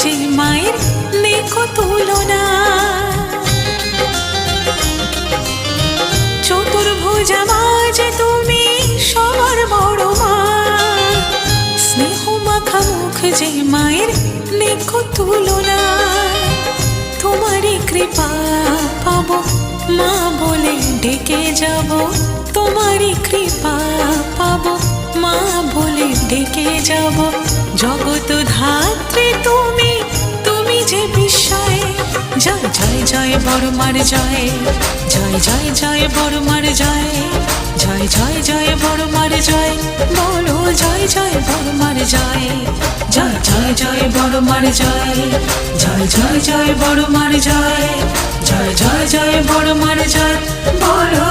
যে মায়ের দেখো তুলনা। চতুর্ভুজা মা যে তুমি সবার বড় মা, স্নেহ মাখা মুখ যে মায়ের দেখো তুলনা। তোমারই কৃপা পাবো মা বলে ডেকে যাব, তোমারই কৃপা পাবো মা বলে ডেকে যাব। জগৎ ধাত্রী তুমি, তুমি যে বিস্ময়। জয় জয় জয় বড় মার জয়, জয় জয় জয় বড় মার জয়, জয় জয় জয় বড় মার জয়, বলো জয় জয় বড় মার জয়, জয় জয় জয় বড় মার জয়, জয় জয় জয় বড় মার জয়, জয় জয় জয় বড় মার জয়, বলো।